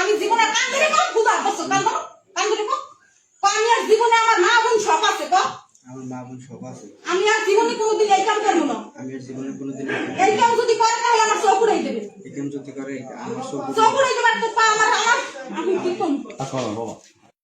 আমি জীবনে কান্দরে কম খুদা বসো কান্দরে কম আমি আর জীবনে আমার মা বোন সব আছে তো আমার মা বোন সব আছে আমি আর জীবনে কোনোদিন এই কাম করব না আমি আর জীবনে কোনোদিন এই কাম যদি করে তাহলে আমার চোখ উড়াই দেবে এই কাম যদি করে আমার চোখ উড়াই দেবে তো পা আমার আমি কি করব আসো বাবা